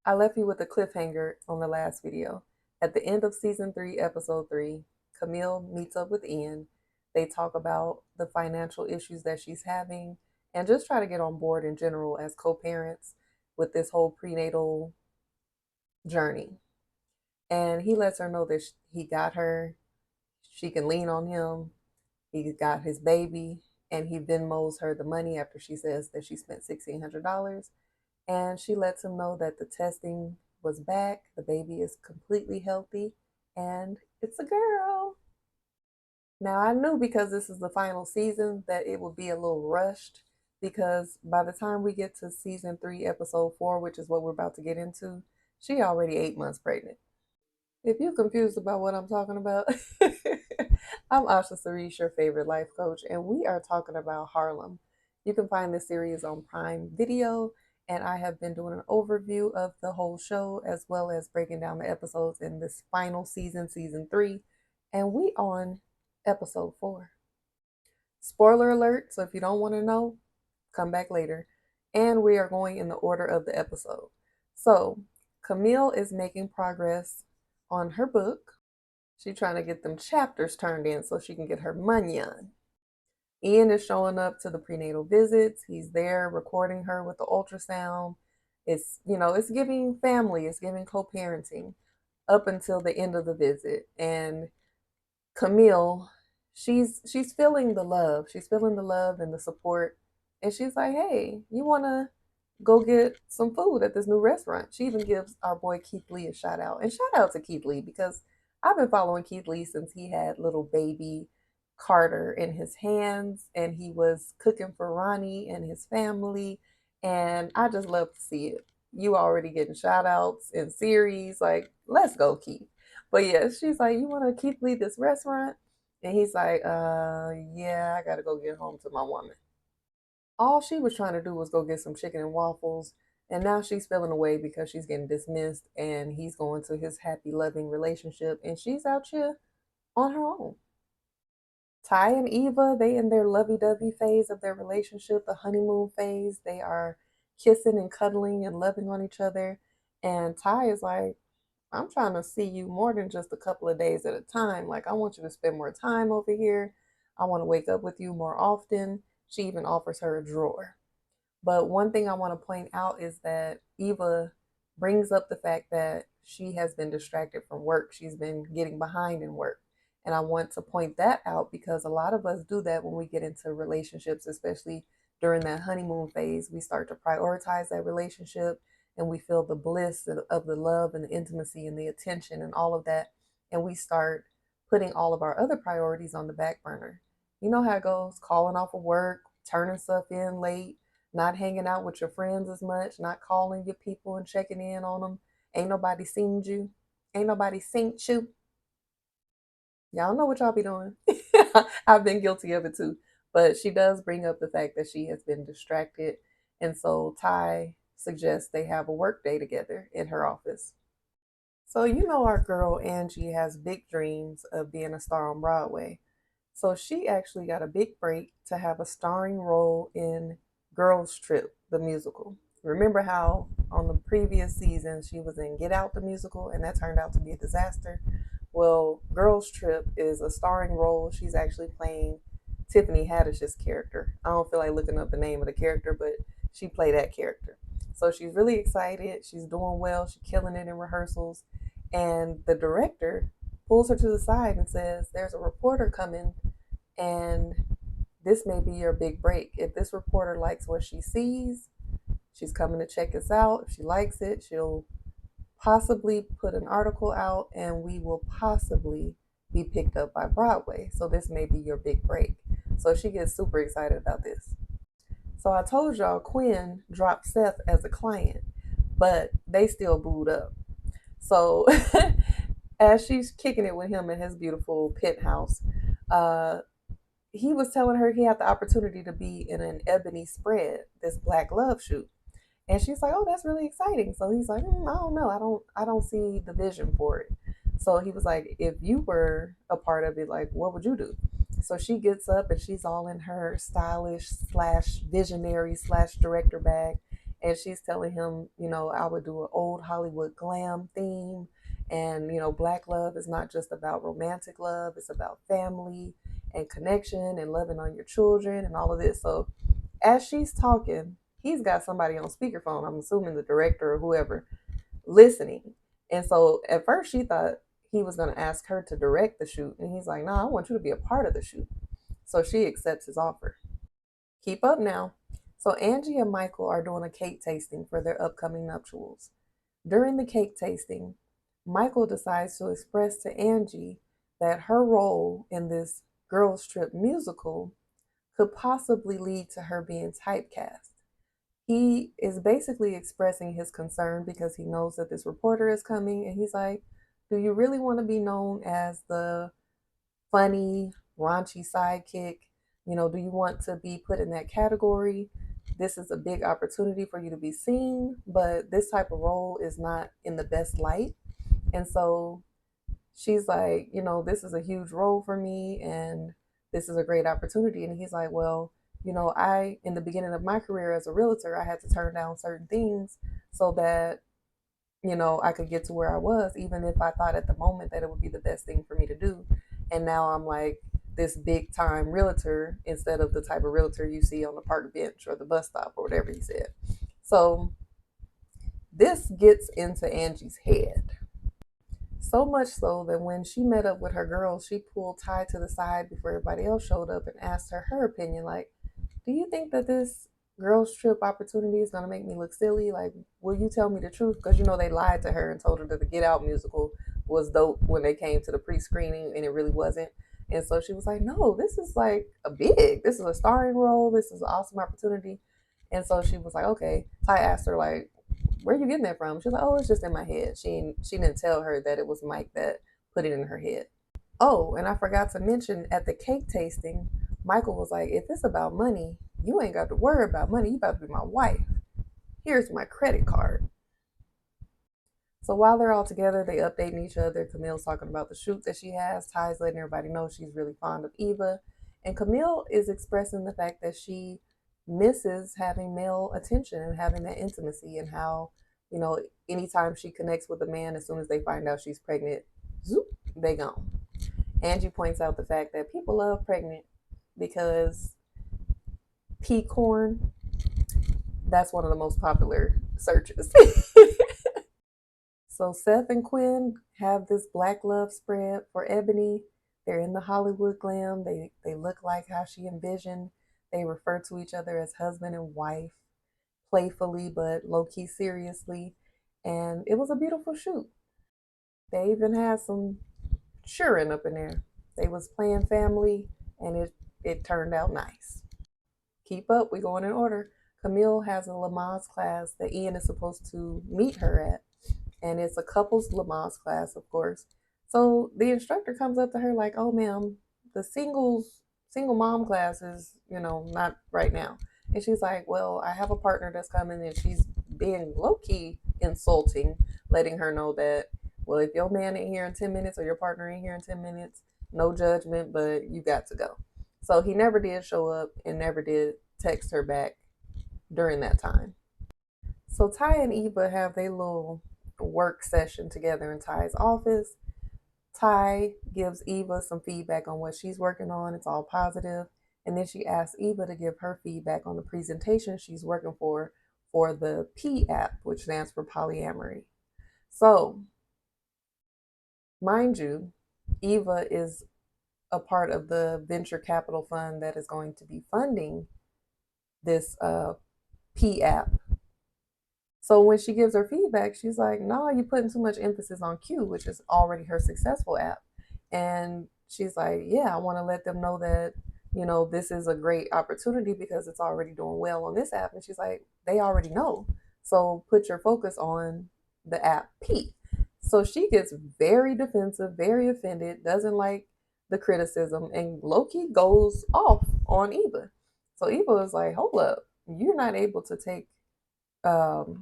I left you with a cliffhanger on the last video. At the end of season 3, episode 3, Camille meets up with Ian. They talk about the financial issues that she's having and just try to get on board in general as co parents with this whole prenatal journey. And he lets her know that he got her, she can lean on him, he got his baby, and he Venmos her the money after she says that she spent $1,600. And she lets him know that the testing was back, the baby is completely healthy, and it's a girl. Now, I knew because this is the final season that it would be a little rushed because by the time we get to season 3, episode 4, which is what we're about to get into, she already 8 months pregnant. If you're confused about what I'm talking about, I'm Asha Cerise, your favorite life coach, and we are talking about Harlem. You can find this series on Prime Video, and I have been doing an overview of the whole show as well as breaking down the episodes in this final season, season 3, and we on episode 4. Spoiler alert, so if you don't want to know, come back later. And we are going in the order of the episode. So, Camille is making progress on her book. She's trying to get them chapters turned in so she can get her money on. Ian is showing up to the prenatal visits. He's there recording her with the ultrasound. It's giving family, it's giving co-parenting up until the end of the visit. And Camille, she's feeling the love. She's feeling the love and the support. And she's like, hey, you wanna go get some food at this new restaurant? She even gives our boy Keith Lee a shout out. And shout out to Keith Lee because I've been following Keith Lee since he had little baby Carter in his hands and he was cooking for Ronnie and his family. And I just love to see it. You already getting shout outs in series. Like, let's go, Keith. But yeah, she's like, you want to keep lead this restaurant? And he's like, yeah, I gotta go get home to my woman. All she was trying to do was go get some chicken and waffles, and now she's feeling away because she's getting dismissed, and he's going to his happy, loving relationship, and she's out here on her own. Ty and Eva, they in their lovey-dovey phase of their relationship, the honeymoon phase. They are kissing and cuddling and loving on each other. And Ty is like, I'm trying to see you more than just a couple of days at a time. Like, I want you to spend more time over here. I want to wake up with you more often. She even offers her a drawer. But one thing I want to point out is that Eva brings up the fact that she has been distracted from work. She's been getting behind in work. And I want to point that out because a lot of us do that when we get into relationships, especially during that honeymoon phase. We start to prioritize that relationship and we feel the bliss of the love and the intimacy and the attention and all of that. And we start putting all of our other priorities on the back burner. You know how it goes, calling off of work, turning stuff in late, not hanging out with your friends as much, not calling your people and checking in on them. Ain't nobody seen you. Ain't nobody seen you. Y'all know what y'all be doing. I've been guilty of it too. But she does bring up the fact that she has been distracted. And so Ty suggests they have a work day together in her office. So, you know, our girl Angie has big dreams of being a star on Broadway. So, she actually got a big break to have a starring role in Girls Trip, the musical. Remember how on the previous season she was in Get Out, the musical, and that turned out to be a disaster? Well, Girls Trip is a starring role. She's actually playing Tiffany Haddish's character. I don't feel like looking up the name of the character, but she played that character. So she's really excited. She's doing well. She's killing it in rehearsals. And the director pulls her to the side and says, there's a reporter coming, and this may be your big break. If this reporter likes what she sees, she's coming to check us out. If she likes it, she'll possibly put an article out and we will possibly be picked up by Broadway. So this may be your big break. So she gets super excited about this. So I told y'all Quinn dropped Seth as a client, but they still booed up. So as she's kicking it with him in his beautiful penthouse, uh, he was telling her he had the opportunity to be in an ebony spread, this black love shoot. And she's like, "Oh, that's really exciting." So he's like, I don't know. I don't see the vision for it." So he was like, "If you were a part of it, like, what would you do?" So she gets up and she's all in her stylish slash visionary slash director bag. And she's telling him, I would do an old Hollywood glam theme. And, Black love is not just about romantic love, it's about family and connection and loving on your children and all of this. So as she's talking, he's got somebody on speakerphone, I'm assuming the director or whoever, listening. And so at first she thought he was going to ask her to direct the shoot. And he's like, no, I want you to be a part of the shoot. So she accepts his offer. Keep up now. So Angie and Michael are doing a cake tasting for their upcoming nuptials. During the cake tasting, Michael decides to express to Angie that her role in this Girls Trip musical could possibly lead to her being typecast. He is basically expressing his concern because he knows that this reporter is coming, and he's like, do you really want to be known as the funny, raunchy sidekick? Do you want to be put in that category? This is a big opportunity for you to be seen, but this type of role is not in the best light. And so she's like, this is a huge role for me and this is a great opportunity. And he's like, well, in the beginning of my career as a realtor, I had to turn down certain things so that, I could get to where I was, even if I thought at the moment that it would be the best thing for me to do. And now I'm like this big time realtor instead of the type of realtor you see on the park bench or the bus stop or whatever he said. So this gets into Angie's head. So much so that when she met up with her girls, she pulled Ty to the side before everybody else showed up and asked her opinion. Like, do you think that this girls trip opportunity is going to make me look silly? Like, will you tell me the truth? Because, they lied to her and told her that the Get Out musical was dope when they came to the pre-screening and it really wasn't. And so she was like, no, this is like this is a starring role. This is an awesome opportunity. And so she was like, okay. Ty asked her, like, where are you getting that from? She's like, oh, it's just in my head. She didn't tell her that it was Mike that put it in her head. Oh, and I forgot to mention at the cake tasting, Michael was like, if it's about money, you ain't got to worry about money. You about to be my wife. Here's my credit card. So while they're all together, they updating each other. Camille's talking about the shoot that she has. Ty's letting everybody know she's really fond of Eva. And Camille is expressing the fact that she misses having male attention and having that intimacy, and how, anytime she connects with a man, as soon as they find out she's pregnant, zoop, they gone. Angie points out the fact that people love pregnant because pea corn, that's one of the most popular searches. So Seth and Quinn have this black love spread for Ebony. They're in the Hollywood glam. They look like how she envisioned. They refer to each other as husband and wife, playfully but low key seriously. And it was a beautiful shoot. They even had some cheering up in there. They was playing family, and it turned out nice. Keep up, we going in order. Camille has a Lamaze class that Ian is supposed to meet her at, and it's a couples Lamaze class, of course. So the instructor comes up to her like, "Oh, ma'am, the single mom class is, not right now." And she's like, "Well, I have a partner that's coming," and she's being low key insulting, letting her know that, well, if your man ain't here in 10 minutes or your partner ain't here in 10 minutes, no judgment, but you got to go. So he never did show up and never did text her back during that time. So Ty and Eva have their little work session together in Ty's office. Ty gives Eva some feedback on what she's working on. It's all positive. And then she asks Eva to give her feedback on the presentation she's working for the P app, which stands for polyamory. So, mind you, Eva is a part of the venture capital fund that is going to be funding this P app. So when she gives her feedback, she's like, no, you're putting too much emphasis on Q, which is already her successful app. And she's like, yeah, I want to let them know that, this is a great opportunity because it's already doing well on this app. And she's like, they already know. So put your focus on the app P. So she gets very defensive, very offended, doesn't like the criticism, and Loki goes off on Eva. So Eva is like, hold up, you're not able to take healthy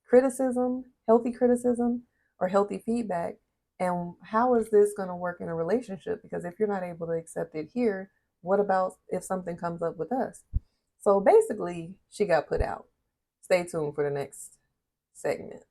criticism, or healthy feedback. And how is this going to work in a relationship? Because if you're not able to accept it here, what about if something comes up with us? So basically, she got put out. stay tuned for the next segment.